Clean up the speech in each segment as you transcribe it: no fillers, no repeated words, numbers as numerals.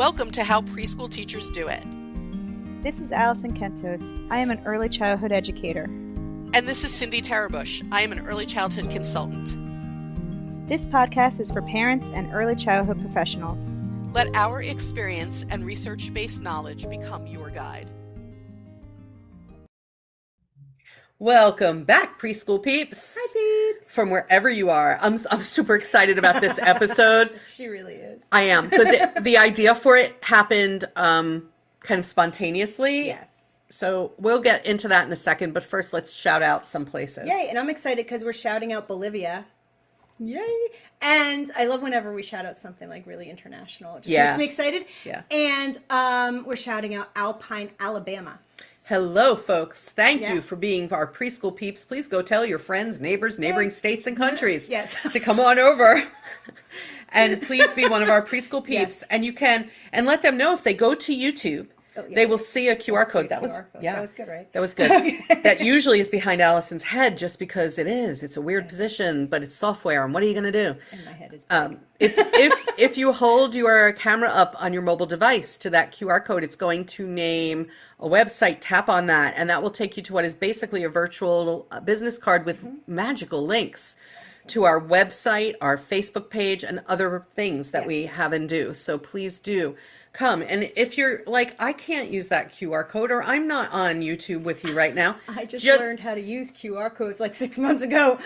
Welcome to How Preschool Teachers Do It. This is Alison Kentos. I am an early childhood educator. And this is Cindy Tarabush. I am an early childhood consultant. This podcast is for parents and early childhood professionals. Let our experience and research-based knowledge become your guide. Welcome back, preschool peeps. Hi, peeps. From wherever you are. I'm super excited about this episode. She really is. I am, because the idea for it happened kind of spontaneously. Yes. So we'll get into that in a second, but first let's shout out some places. Yay, and I'm excited because we're shouting out Bolivia. Yay. And I love whenever we shout out something like really international. It just Yeah. makes me excited. Yeah. And we're shouting out Alpine, Alabama. Hello, folks. Thank Yeah. you for being our preschool peeps. Please go tell your friends, neighbors, neighboring states and countries Yes. to come on over. And please be one of our preschool peeps. Yes. And you can, and let them know if they go to YouTube, they will see a QR code. That was good, right? That was good. That usually is behind Allison's head just because it is. It's a weird position, but it's software. And what are you going to do? And my head is big. If you hold your camera up on your mobile device to that QR code, it's going to name a website. Tap on that, and that will take you to what is basically a virtual business card with magical links to our website, our Facebook page, and other things that we have and do. So please do come. And if you're like, I can't use that QR code, or I'm not on YouTube with you right now. I just learned how to use QR codes like 6 months ago.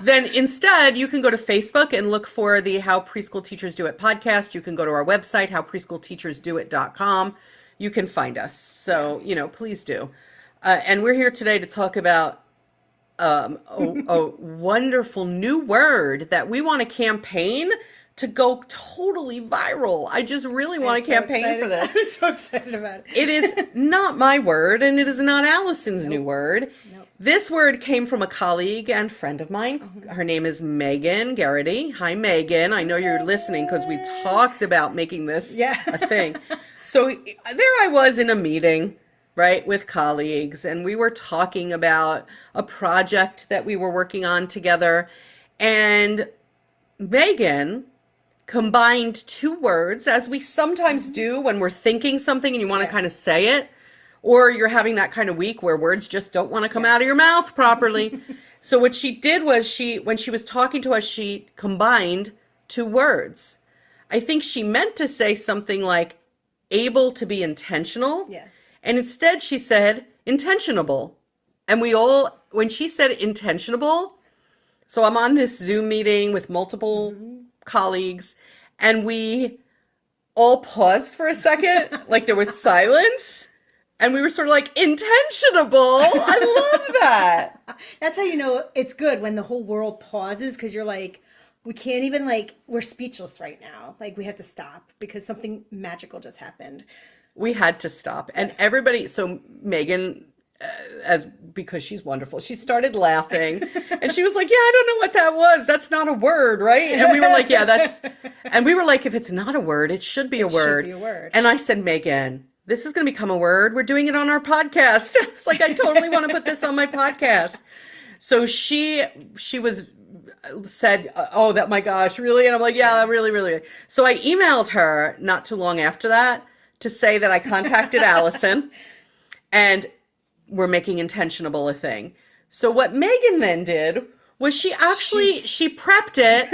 Then instead you can go to Facebook and look for the How Preschool Teachers Do It podcast. You can go to our website, howpreschoolteachersdoit.com. You can find us. So, please do. And we're here today to talk about a wonderful new word that we want to campaign to go totally viral. I just really want to campaign for this. I'm so excited about it. It is not my word, and it is not Allison's new word. Nope. This word came from a colleague and friend of mine. Her name is Megan Garrity. Hi, Megan. I know you're listening because we talked about making this a thing. So there I was in a meeting, right, with colleagues, and we were talking about a project that we were working on together, and Megan combined two words, as we sometimes do when we're thinking something and you want to kind of say it, or you're having that kind of week where words just don't want to come out of your mouth properly. So what she did was when she was talking to us, she combined two words. I think she meant to say something like able to be intentional. Yes. And instead she said intentionable. And when she said intentionable, so I'm on this Zoom meeting with multiple colleagues, and we all paused for a second, like there was silence, and we were sort of like, intentionable. I love that. That's how you know it's good, when the whole world pauses, because you're like, we can't even, we're speechless right now. Like, we had to stop because something magical just happened. We had to stop. And everybody, so Megan, because she's wonderful, she started laughing and she was like, yeah, I don't know what that was. That's not a word, right? And we were like, and we were like, if it's not a word, it should be a word. Should be a word. And I said, Megan, this is going to become a word. We're doing it on our podcast. It's like, I totally want to put this on my podcast. So she said, oh, that, my gosh, really? And I'm like, yeah, really, really. So I emailed her not too long after that to say that I contacted Allison and we're making intentionable a thing. So what Megan then did was she prepped it.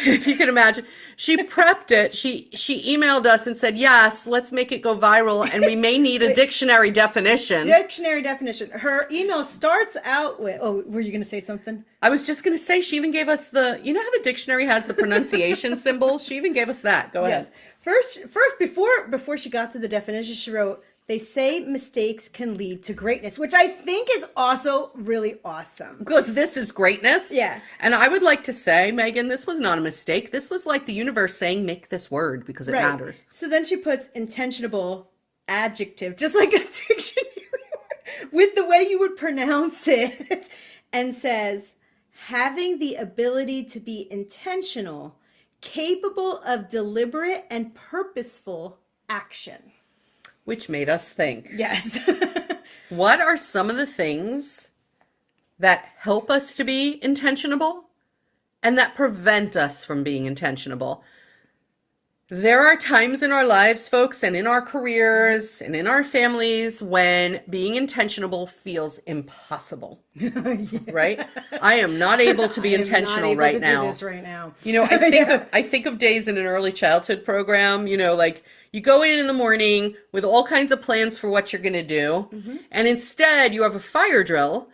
If you can imagine, she prepped it. She emailed us and said, yes, let's make it go viral. And we may need a dictionary definition. Dictionary definition. Her email starts out with, were you going to say something? I was just going to say, she even gave us how the dictionary has the pronunciation symbol? She even gave us that. Go ahead. First, before she got to the definition, she wrote, they say mistakes can lead to greatness, which I think is also really awesome. Because this is greatness. Yeah. And I would like to say, Megan, this was not a mistake. This was like the universe saying, make this word because it matters. So then she puts intentionable adjective, just like a dictionary word, with the way you would pronounce it, and says, having the ability to be intentional, capable of deliberate and purposeful action. Which made us think. Yes. What are some of the things that help us to be intentionable and that prevent us from being intentionable? There are times in our lives, folks, and in our careers and in our families when being intentional feels impossible. Right? I am not able to be intentional right now. Do this right now. You know, I think of days in an early childhood program, you know, like you go in the morning with all kinds of plans for what you're going to do, and instead you have a fire drill.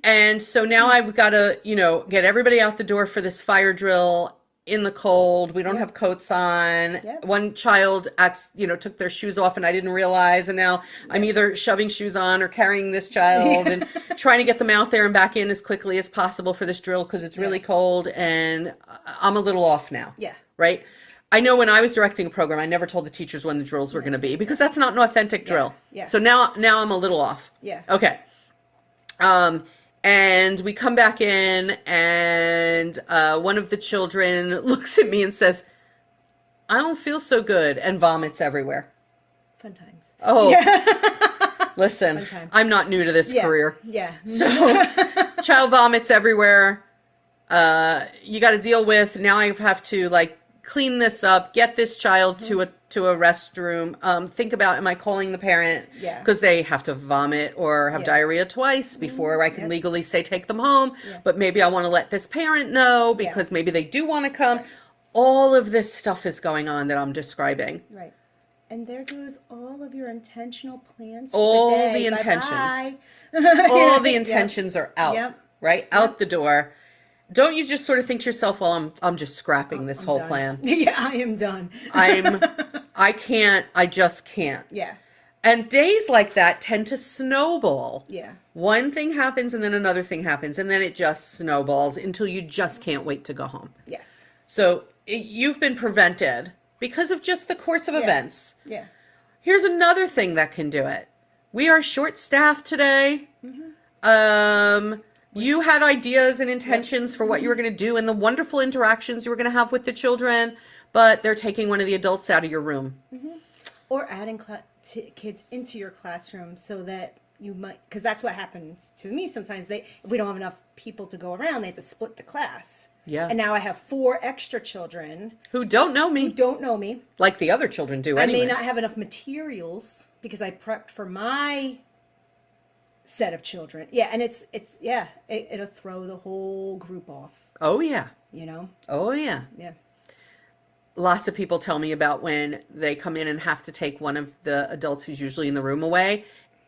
And so now I've got to, you know, get everybody out the door for this fire drill in the cold. We don't have coats on. One child took their shoes off and I didn't realize, and now I'm either shoving shoes on or carrying this child and trying to get them out there and back in as quickly as possible for this drill because it's really cold and I'm a little off now. Right? I know when I was directing a program, I never told the teachers when the drills were going to be because that's not an authentic drill. So now I'm a little off. Okay. And we come back in and one of the children looks at me and says, I don't feel so good, and vomits everywhere. Fun times. Oh, listen, I'm not new to this career. So child vomits everywhere. You got to deal with, now I have to like clean this up, get this child to a restroom. Think about, am I calling the parent? Because they have to vomit or have diarrhea twice before I can legally say take them home. But maybe I want to let this parent know because maybe they do want to come. All of this stuff is going on that I'm describing. Right. And there goes all of your intentional plans for all the day. The intentions. Bye-bye. All the intentions are out. Right? Out the door. Don't you just sort of think to yourself, well, I'm just scrapping this whole plan. I am done. I just can't. And days like that tend to snowball. One thing happens and then another thing happens and then it just snowballs until you just can't wait to go home. So you've been prevented because of just the course of events. Here's another thing that can do it. We are short-staffed today. You had ideas and intentions for what you were going to do and the wonderful interactions you were going to have with the children, but they're taking one of the adults out of your room. Or adding kids into your classroom so that you might, because that's what happens to me sometimes. If we don't have enough people to go around, they have to split the class. And now I have 4 extra children. Who don't know me. Like the other children do anyway. I may not have enough materials because I prepped for my set of children. And it'll throw the whole group off. Oh yeah. You know? Oh yeah. Lots of people tell me about when they come in and have to take one of the adults who's usually in the room away.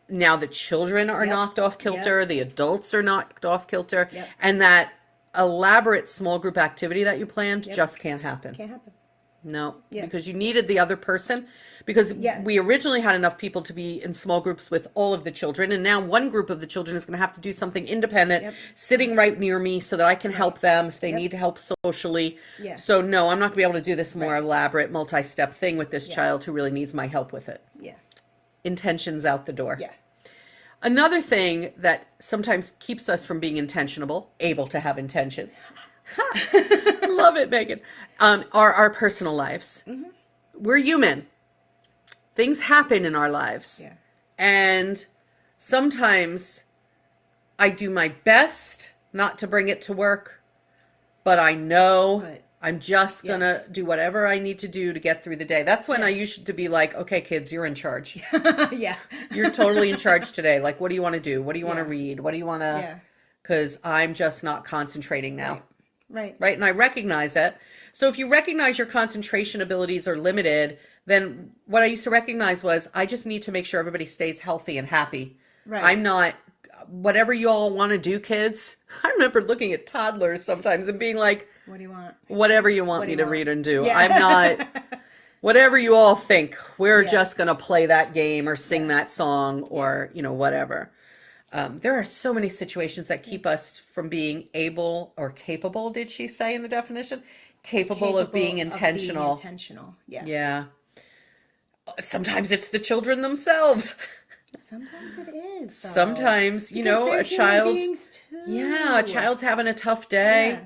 Now the children are knocked off kilter, the adults are knocked off kilter, and that elaborate small group activity that you planned just can't happen. No, because you needed the other person. Because we originally had enough people to be in small groups with all of the children. And now one group of the children is going to have to do something independent, sitting right near me so that I can help them if they need help socially. So no, I'm not going to be able to do this more elaborate multi-step thing with this child who really needs my help with it. Intentions out the door. Another thing that sometimes keeps us from being intentional, able to have intentions. Love it, Megan. Are our personal lives. We're human. Things happen in our lives. And sometimes I do my best not to bring it to work, but I know I'm just going to do whatever I need to do to get through the day. That's when I used to be like, okay, kids, you're in charge. You're totally in charge today. Like, what do you want to do? What do you want to read? What do you want to... Because I'm just not concentrating now. Right. And I recognize it. So if you recognize your concentration abilities are limited, then what I used to recognize was I just need to make sure everybody stays healthy and happy. I'm not, whatever you all want to do, kids. I remember looking at toddlers sometimes and being like, what do you want? Whatever you want me to read and do. I'm not, whatever you all think, we're just going to play that game or sing that song or, whatever. There are so many situations that keep us from being able or capable, did she say in the definition? Capable of being intentional. Yeah. Sometimes it's the children themselves. Sometimes it is. Though. Sometimes, a child. A child's having a tough day.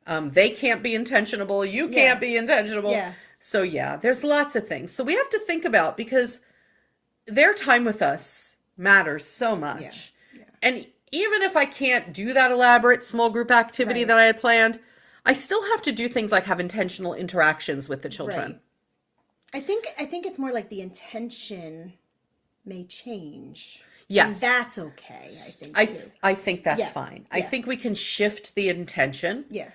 They can't be intentional. You can't be intentional. So there's lots of things. So we have to think about, because their time with us matters so much. And even if I can't do that elaborate small group activity that I had planned, I still have to do things like have intentional interactions with the children. I think it's more like the intention may change. Yes. And that's okay, I think, too. I think that's fine. I think we can shift the intention. Yeah.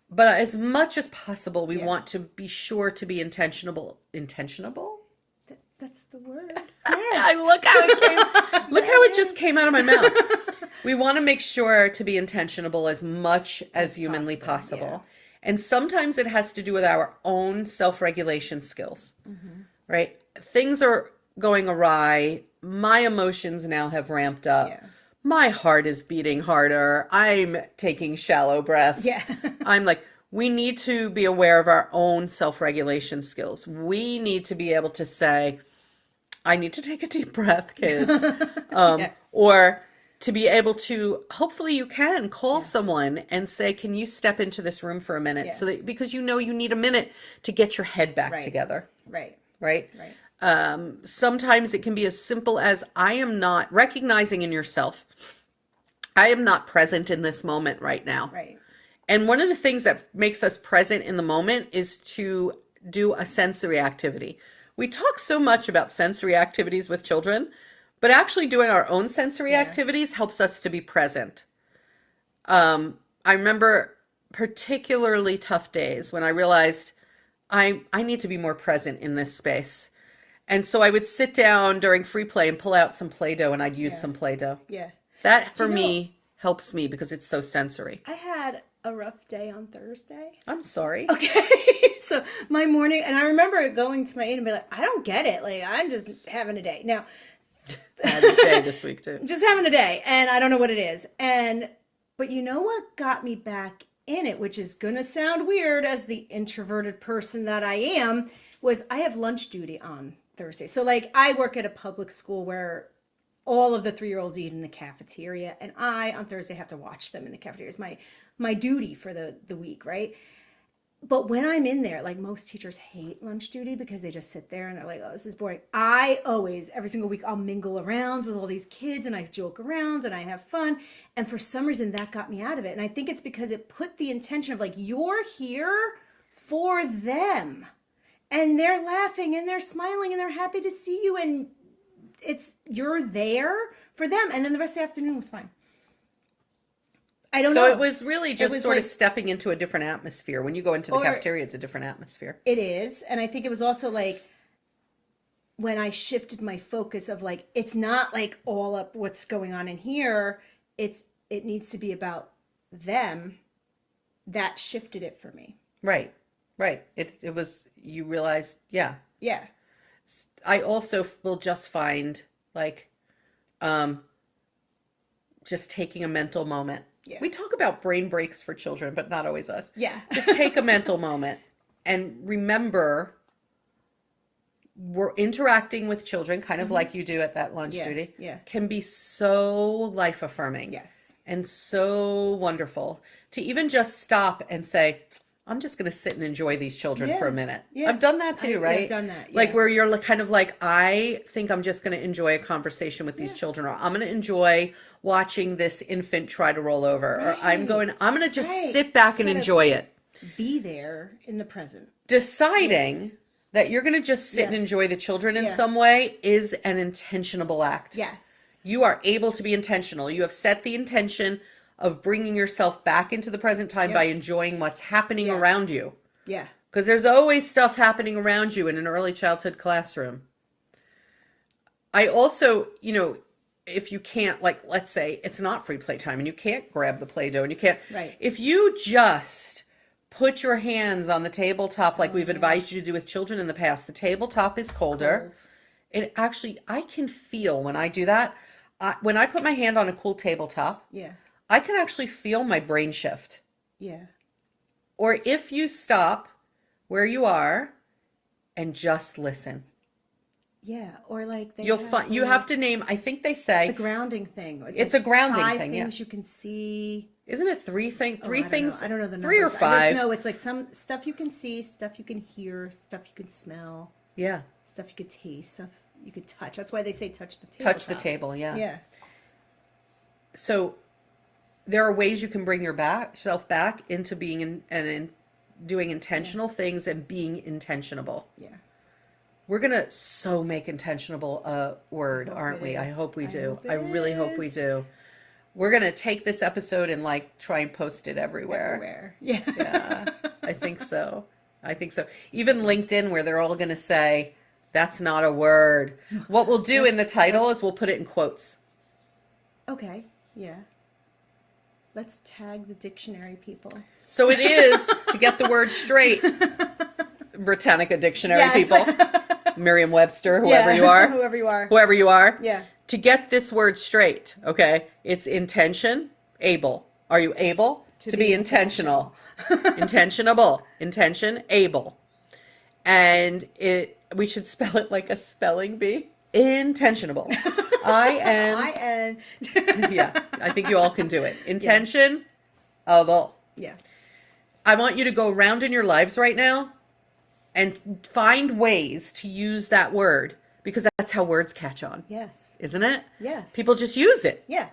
But as much as possible, we want to be sure to be intentionable. Intentionable? That's the word. I look how it came. Look how it just came out of my mouth. We want to make sure to be intentionable as much as humanly possible. Yeah. And sometimes it has to do with our own self-regulation skills, right? Things are going awry. My emotions now have ramped up. Yeah. My heart is beating harder. I'm taking shallow breaths. Yeah. I'm like, we need to be aware of our own self-regulation skills. We need to be able to say, I need to take a deep breath, kids. Or to be able to, hopefully you can call someone and say, can you step into this room for a minute? Yeah. So that, because you know you need a minute to get your head back together. Right. Right? Sometimes it can be as simple as I am not recognizing in yourself, I am not present in this moment right now. Right. And one of the things that makes us present in the moment is to do a sensory activity. We talk so much about sensory activities with children, but actually doing our own sensory activities helps us to be present. I remember particularly tough days when I realized I need to be more present in this space. And so I would sit down during free play and pull out some Play-Doh, and I'd use some Play-Doh. Yeah. That for me helps me because it's so sensory. I had a rough day on Thursday. I'm sorry. Okay. So my morning, and I remember going to my aide and be like, I don't get it. Like, I'm just having a day. Now, I had a day this week too. just having a day, and I don't know what it is. But you know what got me back in it, which is going to sound weird as the introverted person that I am, was I have lunch duty on Thursday. So like I work at a public school where all of the 3-year-olds eat in the cafeteria, and I on Thursday have to watch them in the cafeteria. It's my duty for the week, right? But when I'm in there, like most teachers hate lunch duty because they just sit there and they're like, oh, this is boring. I always, every single week, I'll mingle around with all these kids and I joke around and I have fun. And for some reason that got me out of it. And I think it's because it put the intention of like, you're here for them. And they're laughing and they're smiling and they're happy to see you. And you're there for them. And then the rest of the afternoon was fine. I don't know. So it was really just sort of like stepping into a different atmosphere. When you go into the cafeteria, it's a different atmosphere. It is. And I think it was also like when I shifted my focus of like, it's not like all up what's going on in here. It needs to be about them. That shifted it for me. Right. Right. It was, you realized, yeah. Yeah. I also will just find like, just taking a mental moment. Yeah. We talk about brain breaks for children, but not always us. Yeah. Just take a mental moment and remember we're interacting with children kind of like you do at that lunch duty. Yeah. Can be so life affirming. Yes. And so wonderful to even just stop and say, I'm just going to sit and enjoy these children for a minute. Yeah. I've done that too, right? I've done that. Yeah. Like where you're kind of like, I think I'm just going to enjoy a conversation with these children, or I'm going to enjoy watching this infant try to roll over, or I'm going to just sit back and enjoy it. Be there in the present. Deciding that you're going to just sit and enjoy the children in some way is an intentionable act. Yes. You are able to be intentional. You have set the intention of bringing yourself back into the present time by enjoying what's happening around you. Yeah. Because there's always stuff happening around you in an early childhood classroom. I also, if you can't, like, let's say it's not free playtime and you can't grab the Play-Doh and you can't. Right. If you just put your hands on the tabletop like we've advised you to do with children in the past, the tabletop is colder. It actually, I can feel when I do that, when I put my hand on a cool tabletop, I can actually feel my brain shift. Yeah. Or if you stop where you are and just listen. Yeah, or like You have to name, I think they say the grounding thing. It's a grounding thing, Five things you can see. Isn't it three things? I don't know the numbers. 3 or 5. I just know it's like some stuff you can see, stuff you can hear, stuff you can smell. Yeah. Stuff you could taste, stuff you could touch. That's why they say touch the table. Touch the table, yeah. Yeah. So there are ways you can bring yourself back into being and doing intentional things and being intentionable. Yeah. We're going to so make intentionable a word, aren't we? I hope we do. I really hope we do. We're going to take this episode and like try and post it everywhere. Yeah. Yeah. I think so. Even LinkedIn, where they're all going to say, that's not a word. What we'll do in the title is we'll put it in quotes. Okay. Yeah. Let's tag the dictionary people. So it is, to get the word straight, Britannica Dictionary people, Merriam-Webster, whoever you are. Whoever you are. Yeah. To get this word straight, okay, it's intention, able. Are you able to be intentional? Intentionable. Intention, able. And we should spell it like a spelling bee. Intentionable. I-N. Yeah, I think you all can do it. Intentionable. Yeah. I want you to go around in your lives right now and find ways to use that word, because that's how words catch on. Yes. Isn't it? Yes. People just use it. Yeah.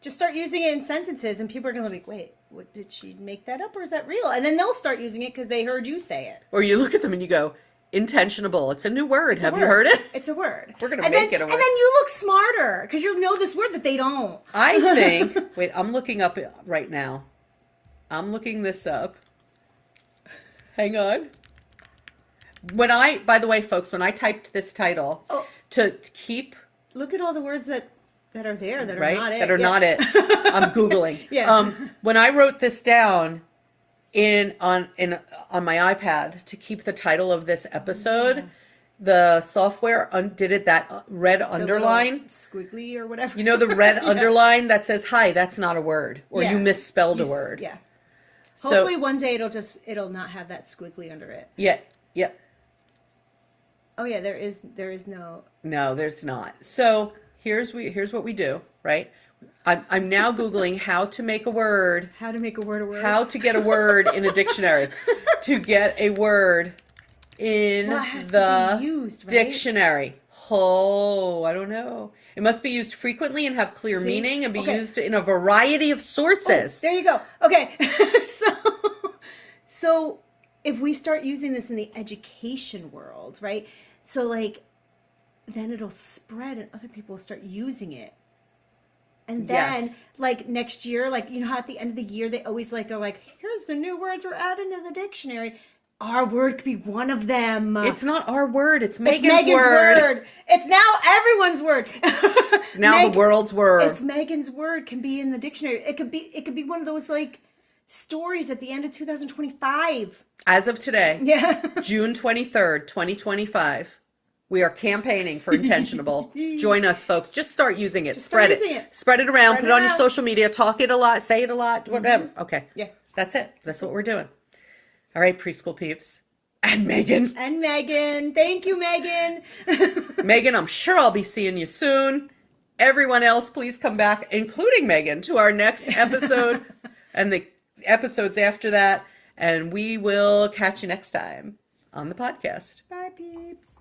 Just start using it in sentences and people are going to be like, wait, what, did she make that up or is that real? And then they'll start using it because they heard you say it. Or you look at them and you go, intentionable. It's a new word. Have you heard it? It's a word. We're going to make it a word. And then you look smarter because you'll know this word that they don't. I think, wait, I'm looking up right now. I'm looking this up. Hang on. By the way, folks, when I typed this title to keep. Look at all the words that are there that right? are not it. That are not it. I'm Googling. Yeah. When I wrote this down on my iPad to keep the title of this episode, the software did it that red underline. Squiggly or whatever. You know the red underline that says, hi, that's not a word. Or you misspelled a word. Yeah. Hopefully one day it'll not have that squiggly under it. Yeah. Yeah. Oh yeah, there is no. No, there's not. So here's what we do, right? I'm now Googling how to make a word. How to make a word a word. How to get a word in a dictionary. To get a word in the used, right? dictionary. Oh, I don't know. It must be used frequently and have clear meaning and be used in a variety of sources. Oh, there you go. Okay. So if we start using this in the education world, right? So like, then it'll spread and other people will start using it. And then like next year, like, you know how at the end of the year, they always like go like, here's the new words we're adding to the dictionary. Our word could be one of them. It's not our word. It's Megan's word. It's now everyone's word. It's now the world's word. It's Megan's word can be in the dictionary. It could be one of those like stories at the end of 2025. As of today, yeah, June 23rd, 2025, we are campaigning for Intentionable. Join us, folks. Just start using it. Spread it. Spread it around. Put it on your social media. Talk it a lot. Say it a lot. Whatever. Okay. Yes. That's it. That's what we're doing. All right, preschool peeps. And Megan. And Megan. Thank you, Megan. Megan, I'm sure I'll be seeing you soon. Everyone else, please come back, including Megan, to our next episode and the episodes after that. And we will catch you next time on the podcast. Bye, peeps.